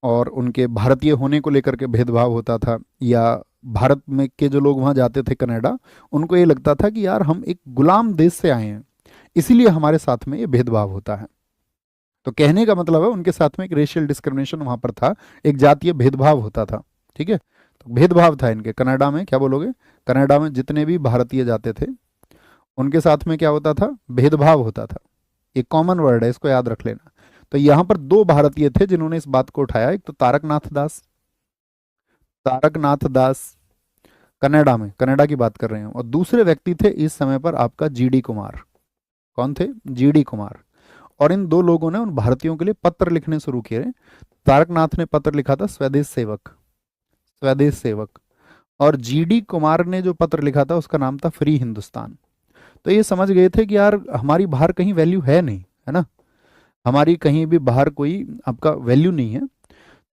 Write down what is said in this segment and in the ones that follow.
और उनके भारतीय होने को लेकर के भेदभाव होता था, या भारत में के जो लोग वहाँ जाते थे कनाडा, उनको ये लगता था कि यार हम एक गुलाम देश से आए हैं, इसीलिए हमारे साथ में ये भेदभाव होता है। तो कहने का मतलब है उनके साथ में एक रेशियल डिस्क्रिमिनेशन वहाँ पर था, एक जातीय भेदभाव होता था। ठीक है, तो भेदभाव था इनके कनाडा में, क्या बोलोगे? कनाडा में जितने भी भारतीय जाते थे उनके साथ में क्या होता था? भेदभाव होता था। एक कॉमन वर्ड है, इसको याद रख लेना। तो यहाँ पर दो भारतीय थे जिन्होंने इस बात को उठाया, एक तो तारकनाथ दास, तारकनाथ दास कनाडा में, कनाडा की बात कर रहे हैं, और दूसरे व्यक्ति थे इस समय पर आपका जीडी कुमार। कौन थे? जीडी कुमार। और इन दो लोगों ने उन भारतीयों के लिए पत्र लिखने शुरू किए। तारकनाथ ने पत्र लिखा था स्वदेश सेवक, स्वदेश सेवक। और जीडी कुमार ने जो पत्र लिखा था उसका नाम था फ्री हिंदुस्तान। तो ये समझ गए थे कि यार हमारी बाहर कहीं वैल्यू है नहीं, है ना, हमारी कहीं भी बाहर कोई आपका वैल्यू नहीं है।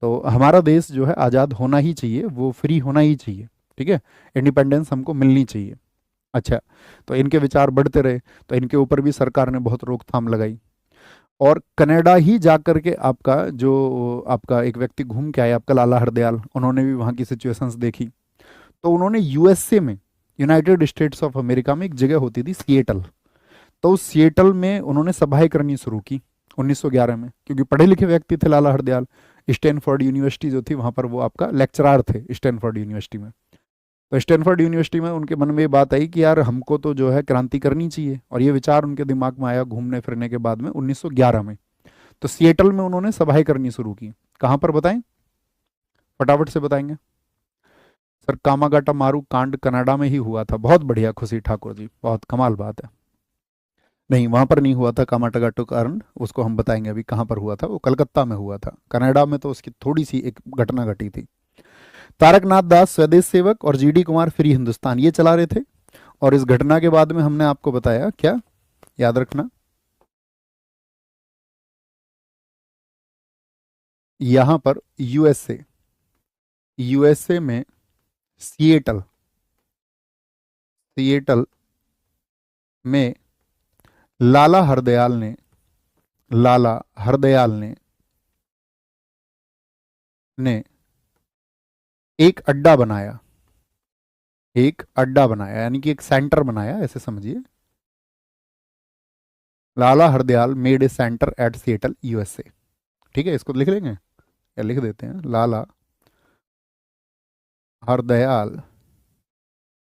तो हमारा देश जो है आज़ाद होना ही चाहिए, वो फ्री होना ही चाहिए। ठीक है, इंडिपेंडेंस हमको मिलनी चाहिए। अच्छा, तो इनके विचार बढ़ते रहे, तो इनके ऊपर भी सरकार ने बहुत रोकथाम लगाई। और कनाडा ही जा करके आपका जो आपका एक व्यक्ति घूम के आया, आपका लाला हरदयाल, उन्होंने भी वहाँ की सिचुएशंस देखी। तो उन्होंने यूएसए में, यूनाइटेड स्टेट्स ऑफ अमेरिका में एक जगह होती थी सिएटल, तो उस सिएटल में उन्होंने सभाएं करनी शुरू की 1911 में, क्योंकि पढ़े लिखे व्यक्ति थे लाला हरदयाल। स्टैनफोर्ड यूनिवर्सिटी जो थी वहाँ पर वो आपका लेक्चरार थे, स्टैनफोर्ड यूनिवर्सिटी में। तो स्टैनफोर्ड यूनिवर्सिटी में उनके मन में ये बात आई कि यार हमको तो जो है क्रांति करनी चाहिए, और ये विचार उनके दिमाग में आया घूमने फिरने के बाद में 1911 में। तो सिएटल में उन्होंने सभाएं करनी शुरू की। कहाँ पर बताएं, फटाफट से बताएंगे? सर कामागाटा मारू कांड कनाडा में ही हुआ था। बहुत बढ़िया खुशी ठाकुर जी, बहुत कमाल बात है। नहीं, वहां पर नहीं हुआ था कामागाटो कांड, उसको हम बताएंगे अभी कहाँ पर हुआ था। वो कलकत्ता में हुआ था, कनाडा में तो उसकी थोड़ी सी एक घटना घटी थी। तारकनाथ दास स्वदेश सेवक और जीडी कुमार फ्री हिंदुस्तान ये चला रहे थे। और इस घटना के बाद में हमने आपको बताया क्या, याद रखना, यहां पर यूएसए, यूएसए में सिएटल, सिएटल में लाला हरदयाल ने, लाला हरदयाल ने एक अड्डा बनाया, एक अड्डा बनाया यानी कि एक सेंटर बनाया, ऐसे समझिए। Lala Hardayal made a centre at Seattle USA. ठीक है, इसको लिख लेंगे या लिख देते हैं, Lala Hardayal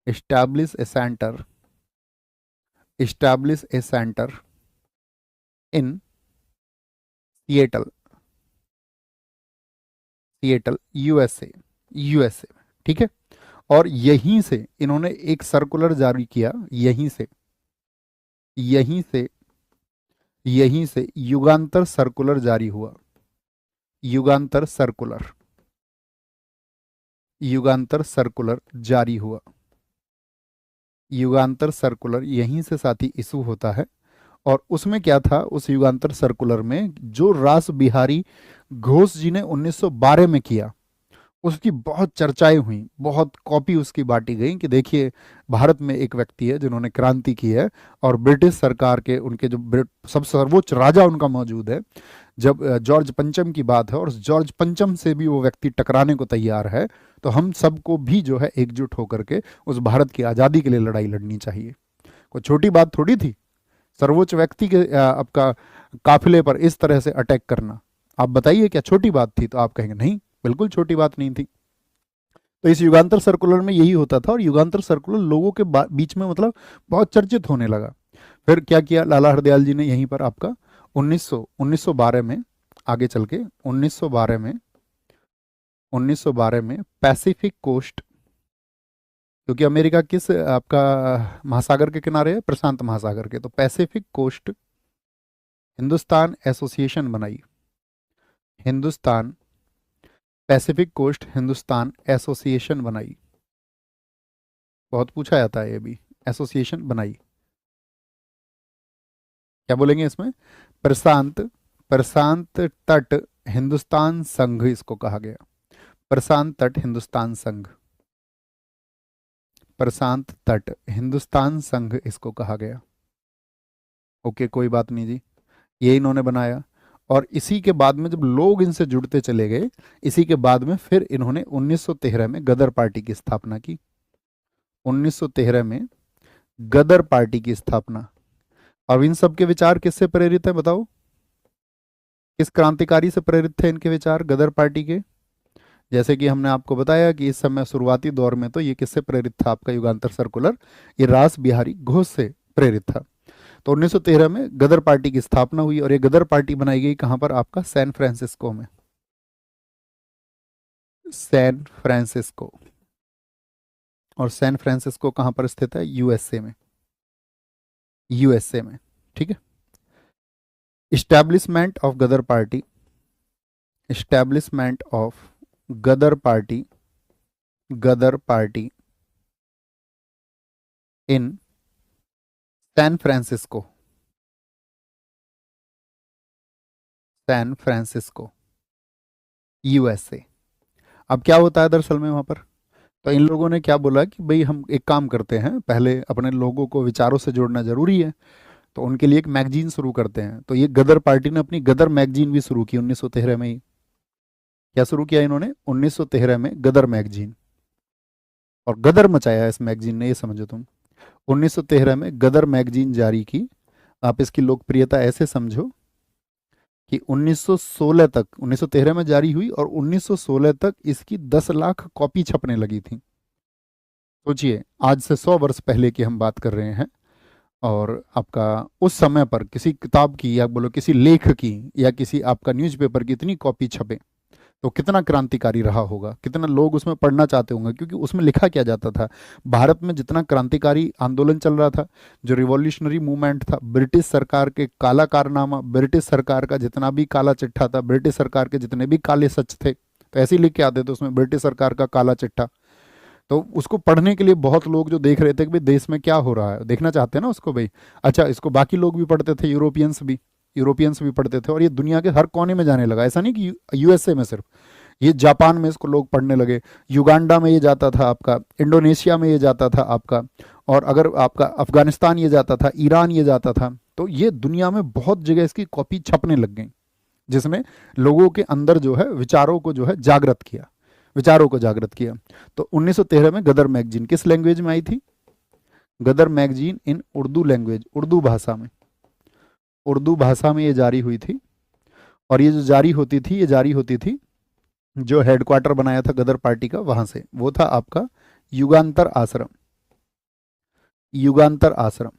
establish a centre, establish a centre in Seattle, Seattle USA, USA. ठीक है, और यहीं से इन्होंने एक सर्कुलर जारी किया, यहीं से, यहीं से, यहीं से युगांतर सर्कुलर जारी हुआ, युगांतर सर्कुलर, युगांतर सर्कुलर जारी हुआ। युगांतर सर्कुलर यहीं से साथी इशू होता है। और उसमें क्या था, उस युगांतर सर्कुलर में जो रास बिहारी घोष जी ने 1912 में किया, उसकी बहुत चर्चाएं हुई, बहुत कॉपी उसकी बांटी गई कि देखिए भारत में एक व्यक्ति है जिन्होंने क्रांति की है, और ब्रिटिश सरकार के उनके जो सब सर्वोच्च राजा उनका मौजूद है। जब जॉर्ज पंचम की बात है और जॉर्ज पंचम से भी वो व्यक्ति टकराने को तैयार है, तो हम सबको भी जो है एकजुट होकर के उस भारत की आज़ादी के लिए लड़ाई लड़नी चाहिए। कोई छोटी बात थोड़ी थी सर्वोच्च व्यक्ति के आपका काफिले पर इस तरह से अटैक करना। आप बताइए क्या छोटी बात थी? तो आप कहेंगे नहीं, बिल्कुल छोटी बात नहीं थी। तो इस युगांतर सर्कुलर में यही होता था, और युगांतर सर्कुलर लोगों के बीच में मतलब बहुत चर्चित होने लगा। फिर क्या किया लाला हरदयाल जी ने, यहीं पर आपका 1912 में, आगे चल के 1912 में, 1912 में पैसिफिक कोस्ट, क्योंकि अमेरिका किस आपका महासागर के किनारे है? प्रशांत महासागर के। तो पैसिफिक कोस्ट हिंदुस्तान एसोसिएशन बनाई, Hindustan Pacific coast Hindustan association बनाई। बहुत पूछा जाता है ये भी, एसोसिएशन बनाई। क्या बोलेंगे इसमें? प्रशांत, प्रशांत तट हिंदुस्तान संघ इसको कहा गया, प्रशांत तट हिंदुस्तान संघ, प्रशांत तट हिंदुस्तान संघ इसको कहा गया। ओके, कोई बात नहीं जी, ये इन्होंने बनाया। और इसी के बाद में जब लोग इनसे जुड़ते चले गए, इसी के बाद में फिर इन्होंने 1913 में गदर पार्टी की स्थापना की। 1913 में गदर पार्टी की स्थापना। अब इन सब के विचार किससे प्रेरित है बताओ? किस क्रांतिकारी से प्रेरित थे इनके विचार गदर पार्टी के? जैसे कि हमने आपको बताया कि इस समय शुरुआती दौर में तो ये किससे प्रेरित था आपका युगांतर सर्कुलर, ये रास बिहारी घोष से प्रेरित था। तो 1913 में गदर पार्टी की स्थापना हुई और ये गदर पार्टी बनाई गई कहां पर? आपका सैन फ्रांसिस्को में। San Francisco. और सैन फ्रांसिस्को कहां पर स्थित है? यूएसए में। यूएसए में, ठीक है। Establishment of Ghadar party, establishment of Ghadar party, Ghadar party in San Francisco, San Francisco USA. अब क्या होता है दरअसल में वहां पर? तो इन लोगों ने क्या बोला कि भाई हम एक काम करते हैं, पहले अपने लोगों को विचारों से जोड़ना जरूरी है, तो उनके लिए एक मैगजीन शुरू करते हैं। तो ये गदर पार्टी ने अपनी गदर मैगजीन भी शुरू की 1913 में ही। क्या शुरू किया इन्होंने? 1913 में गदर मैगजीन। और गदर मचाया इस मैगजीन ने, ये समझो तुम। 1913 में गदर मैगजीन जारी की। आप इसकी लोकप्रियता ऐसे समझो कि 1916 तक, 1913 में जारी हुई और 1916 तक इसकी 10 लाख कॉपी छपने लगी थी। सोचिए, आज से 100 वर्ष पहले की हम बात कर रहे हैं, और आपका उस समय पर किसी किताब की या बोलो किसी लेख की या किसी आपका न्यूज़पेपर की इतनी कॉपी छपे तो कितना क्रांतिकारी रहा होगा, कितना लोग उसमें पढ़ना चाहते होंगे। क्योंकि उसमें लिखा क्या जाता था, भारत में जितना क्रांतिकारी आंदोलन चल रहा था, जो रिवॉल्यूशनरी मूवमेंट था, ब्रिटिश सरकार के काला कारनामा, ब्रिटिश सरकार का जितना भी काला चिट्ठा था, ब्रिटिश सरकार के जितने भी काले सच थे, तो ऐसे ही लिख के आते थे उसमें, ब्रिटिश सरकार का काला चिट्ठा। तो उसको पढ़ने के लिए बहुत लोग जो देख रहे थे कि भाई देश में क्या हो रहा है, देखना चाहते हैं ना उसको भाई। अच्छा, इसको बाकी लोग भी पढ़ते थे, यूरोपियंस भी पढ़ते थे, और ये दुनिया के हर कोने में जाने लगा। ऐसा नहीं कि यूएसए में सिर्फ, ये जापान में इसको लोग पढ़ने लगे, युगांडा में ये जाता था आपका, इंडोनेशिया में ये जाता था आपका, और अगर आपका अफगानिस्तान ये जाता था, ईरान ये जाता था, तो ये दुनिया में बहुत जगह इसकी कॉपी छपने लग गई, जिसने लोगों के अंदर जो है विचारों को जो है जागृत किया, विचारों को जागृत किया। तो 1913 में गदर मैगजीन किस लैंग्वेज में आई थी? Ghadar magazine in Urdu language, Urdu भाषा में, उर्दू भाषा में ये जारी हुई थी। और ये जो जारी होती थी, ये जारी होती थी, जो हेडक्वार्टर बनाया था गदर पार्टी का वहां से, वो था आपका युगांतर आश्रम। युगांतर आश्रम,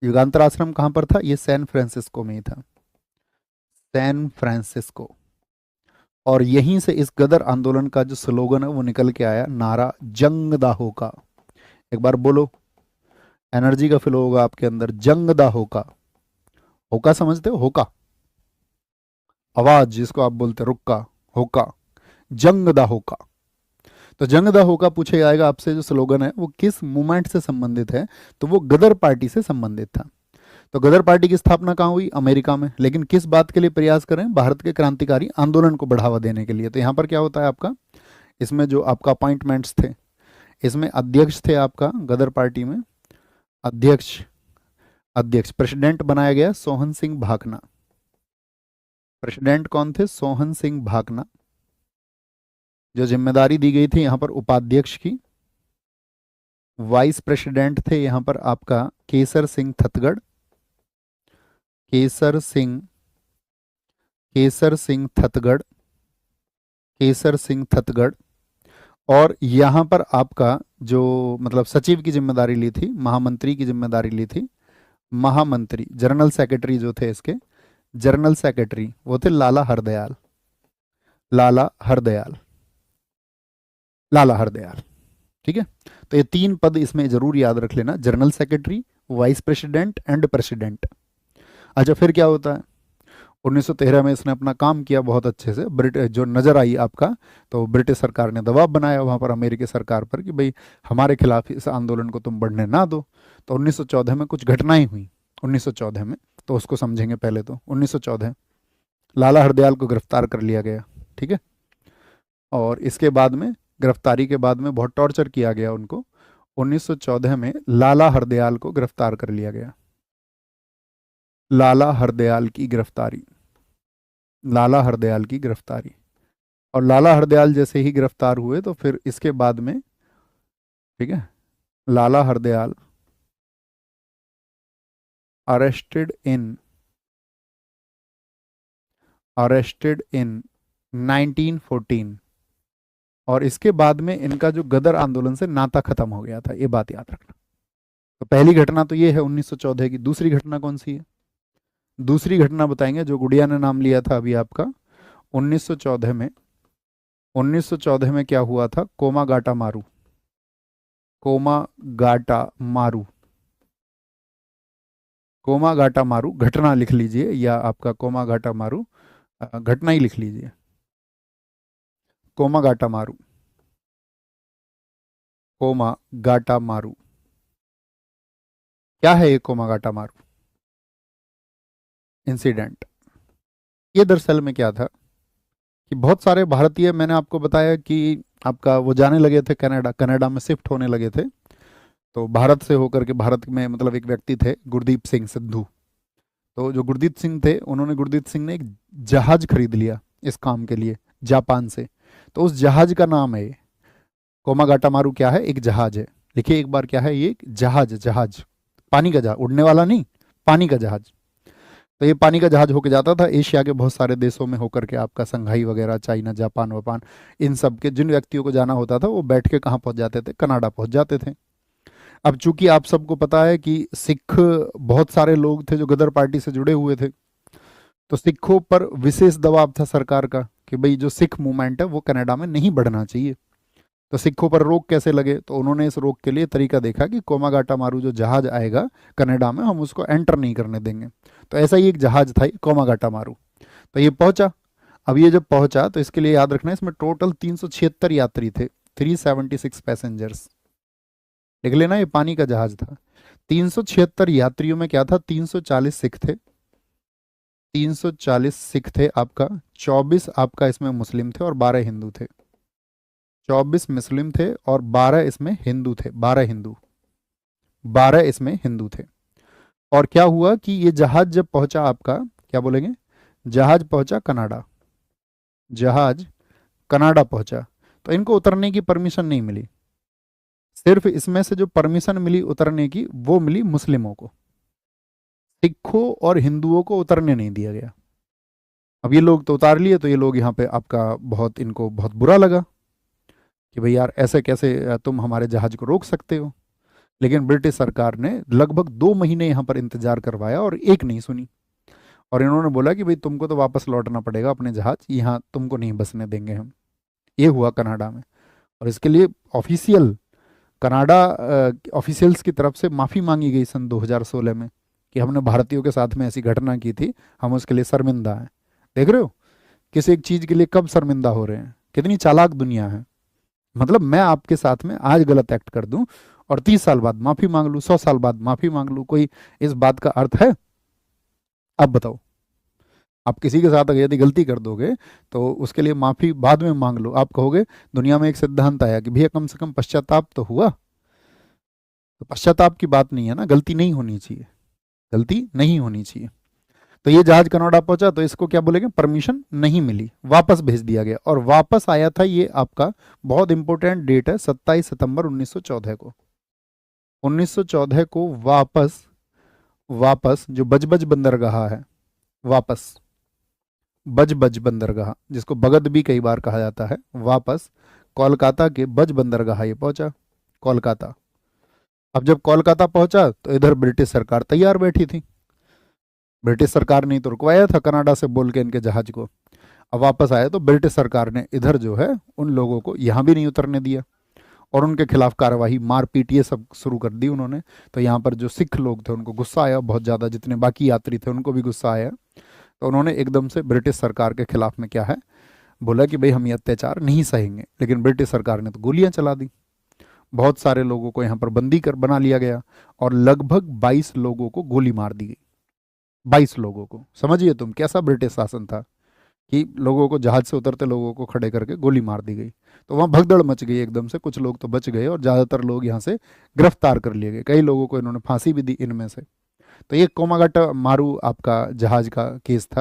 युगांतर आश्रम कहां पर था? ये सैन फ्रांसिस्को में ही था, सैन फ्रांसिस्को। और यहीं से इस गदर आंदोलन का जो स्लोगन है वो निकल के आया, नारा जंग दा होका। एक बार बोलो, एनर्जी का फ्लो होगा आपके अंदर, जंग दा होका। होका समझते हो? होका आवाज जिसको आप बोलते रुक्का, होका, जंग दा होका। तो जंग दा होका पूछे जाएगा आपसे, जो स्लोगन है वो किस मूवमेंट से संबंधित है? तो वो गदर पार्टी से संबंधित था। तो गदर पार्टी की स्थापना कहाँ हुई? अमेरिका में। लेकिन किस बात के लिए प्रयास करें? भारत के क्रांतिकारी आंदोलन को बढ़ावा देने के लिए। तो यहाँ पर क्या होता है आपका, इसमें जो आपका अपॉइंटमेंट्स थे, इसमें अध्यक्ष थे आपका गदर पार्टी में, अध्यक्ष, अध्यक्ष प्रेसिडेंट बनाया गया सोहन सिंह भाकना। प्रेसिडेंट कौन थे? सोहन सिंह भाकना। जो जिम्मेदारी दी गई थी यहां पर उपाध्यक्ष की। वाइस प्रेसिडेंट थे यहां पर आपका केसर सिंह थतगढ़, केसर सिंह, केसर सिंह थतगढ़, केसर सिंह थतगढ़। और यहां पर आपका जो मतलब सचिव की जिम्मेदारी ली थी, महामंत्री की जिम्मेदारी ली थी, महामंत्री, जनरल सेक्रेटरी जो थे इसके, जनरल सेक्रेटरी वो थे लाला हरदयाल, लाला हरदयाल, लाला हरदयाल। ठीक है। तो ये 3 पद इसमें जरूर याद रख लेना, general secretary, vice president and president. अच्छा, फिर क्या होता है? 1913 में इसने अपना काम किया बहुत अच्छे से, ब्रिटिश जो नज़र आई आपका, तो ब्रिटिश सरकार ने दबाव बनाया वहाँ पर अमेरिकी सरकार पर कि भाई हमारे खिलाफ इस आंदोलन को तुम बढ़ने ना दो। तो 1914 में कुछ घटनाएं हुई 1914 में, तो उसको समझेंगे पहले। तो 1914 लाला हरदयाल को गिरफ्तार कर लिया गया, ठीक है। और इसके बाद में, गिरफ्तारी के बाद में बहुत टॉर्चर किया गया उनको। 1914 में लाला हरदयाल को गिरफ्तार कर लिया गया। लाला हरदयाल की गिरफ्तारी। लाला हरदयाल की गिरफ्तारी। और लाला हरदयाल जैसे ही गिरफ्तार हुए तो फिर इसके बाद में, ठीक है, Lala Hardayal arrested in arrested in 1914। और इसके बाद में इनका जो गदर आंदोलन से नाता खत्म हो गया था, ये बात याद रखना। तो पहली घटना तो ये है 1914 की। दूसरी घटना कौन सी है? दूसरी घटना बताएंगे जो गुड़िया ने नाम लिया था अभी आपका। 1914 में 1914 में क्या हुआ था? कोमागाटा मारू। कोमागाटा मारू। कोमागाटा मारू घटना लिख लीजिए, या आपका कोमागाटा मारू घटना ही लिख लीजिए। कोमागाटा मारू। कोमागाटा मारू। क्या है ये कोमागाटा मारू इंसिडेंट? ये दरअसल में क्या था कि बहुत सारे भारतीय, मैंने आपको बताया कि आपका वो जाने लगे थे कनाडा, कनाडा में शिफ्ट होने लगे थे। तो भारत से होकर के, भारत में मतलब एक व्यक्ति थे गुरदीप सिंह सिद्धू। तो जो गुरदीप सिंह थे, गुरदीप सिंह ने एक जहाज खरीद लिया इस काम के लिए जापान से। तो उस जहाज का नाम है कोमागाटा मारू। क्या है? एक जहाज है। लिखिए एक बार, क्या है ये? एक जहाज। जहाज पानी का जहाज, उड़ने वाला नहीं, पानी का जहाज। तो ये पानी का जहाज होके जाता था एशिया के बहुत सारे देशों में होकर के, आपका संघाई वगैरह, चाइना, जापान वापान, इन सब के जिन व्यक्तियों को जाना होता था वो बैठ के कहाँ पहुंच जाते थे? कनाडा पहुंच जाते थे। अब चूंकि आप सबको पता है कि सिख बहुत सारे लोग थे जो गदर पार्टी से जुड़े हुए थे, तो सिखों पर विशेष दबाव था सरकार का कि भाई जो सिख मूवमेंट है वो कनाडा में नहीं बढ़ना चाहिए। तो सिखों पर रोक कैसे लगे? तो उन्होंने इस रोक के लिए तरीका देखा कि कोमागाटा मारू जो जहाज आएगा कनाडा में, हम उसको एंटर नहीं करने देंगे। तो ऐसा ही एक जहाज था कोमागाटा मारू। तो ये पहुंचा। अब ये जब पहुंचा तो इसके लिए याद रखना है, इसमें टोटल 376 यात्री थे, 376 पैसेंजर्स। लिख लेना, ये पानी का जहाज था। 376 यात्रियों में क्या था? 340 सिख थे। 340 सिख थे आपका, 24 आपका इसमें मुस्लिम थे और 12 हिंदू थे। 24 मुस्लिम थे और 12 इसमें हिंदू थे। 12 इसमें हिंदू थे। और क्या हुआ कि ये जहाज जब पहुंचा आपका, क्या बोलेंगे, जहाज पहुंचा कनाडा। जहाज कनाडा पहुंचा तो इनको उतरने की परमिशन नहीं मिली। सिर्फ इसमें से जो परमिशन मिली उतरने की, वो मिली मुस्लिमों को। सिखों और हिंदुओं को उतरने नहीं दिया गया। अब ये लोग तो उतार लिए, तो ये लोग यहाँ पे आपका बहुत, इनको बहुत बुरा लगा कि भाई यार ऐसे कैसे तुम हमारे जहाज को रोक सकते हो। लेकिन ब्रिटिश सरकार ने लगभग 2 महीने यहाँ पर इंतजार करवाया और एक नहीं सुनी। और इन्होंने बोला कि भाई तुमको तो वापस लौटना पड़ेगा अपने जहाज, यहाँ तुमको नहीं बसने देंगे हम। ये हुआ कनाडा में। और इसके लिए ऑफिशियल कनाडा ऑफिशियल्स की तरफ से माफ़ी मांगी गई सन 2016 में कि हमने भारतीयों के साथ में ऐसी घटना की थी, हम उसके लिए शर्मिंदा हैं। देख रहे हो किसी एक चीज़ के लिए कब शर्मिंदा हो रहे हैं? कितनी चालाक दुनिया है। मतलब मैं आपके साथ में आज गलत एक्ट कर दूं और 30 साल बाद माफ़ी मांग लूँ, 100 साल बाद माफ़ी मांग लूँ, कोई इस बात का अर्थ है? आप बताओ। आप किसी के साथ अगर यदि गलती कर दोगे तो उसके लिए माफ़ी बाद में मांग लो। आप कहोगे दुनिया में एक सिद्धांत आया कि भैया कम से कम पश्चाताप तो हुआ। तो पश्चाताप की बात नहीं है ना, गलती नहीं होनी चाहिए, गलती नहीं होनी चाहिए। तो ये जहाज कनाडा पहुंचा तो इसको क्या बोलेंगे, परमिशन नहीं मिली, वापस भेज दिया गया। और वापस आया था ये आपका, बहुत इंपॉर्टेंट डेट है, 27 सितंबर 1914 को। 1914 को वापस, वापस जो बजबज बंदरगाह है, वापस बजबज बंदरगाह, जिसको बगद भी कई बार कहा जाता है, वापस कोलकाता के बज बंदरगाह ये पहुंचा, कोलकाता। अब जब कोलकाता पहुंचा तो इधर ब्रिटिश सरकार तैयार बैठी थी। ब्रिटिश सरकार ने तो रुकवाया था कनाडा से बोल के इनके जहाज को। अब वापस आए तो ब्रिटिश सरकार ने इधर जो है उन लोगों को यहाँ भी नहीं उतरने दिया और उनके खिलाफ कार्रवाई, मारपीट, ये सब शुरू कर दी उन्होंने। तो यहाँ पर जो सिख लोग थे उनको गुस्सा आया बहुत ज़्यादा, जितने बाकी यात्री थे उनको भी गुस्सा आया। तो उन्होंने एकदम से ब्रिटिश सरकार के खिलाफ में क्या है, बोला कि भाई हम ये अत्याचार नहीं सहेंगे। लेकिन ब्रिटिश सरकार ने तो गोलियां चला दी, बहुत सारे लोगों को यहाँ पर बंदी कर बना लिया गया और लगभग 22 लोगों को गोली मार दी गई। 22 लोगों को, समझिए तुम कैसा ब्रिटिश शासन था कि लोगों को, जहाज से उतरते लोगों को खड़े करके गोली मार दी गई। तो वहाँ भगदड़ मच गई एकदम से, कुछ लोग तो बच गए और ज़्यादातर लोग यहाँ से गिरफ्तार कर लिए गए। कई लोगों को इन्होंने फांसी भी दी इनमें से। तो ये कोमागाटा मारू आपका जहाज का केस था।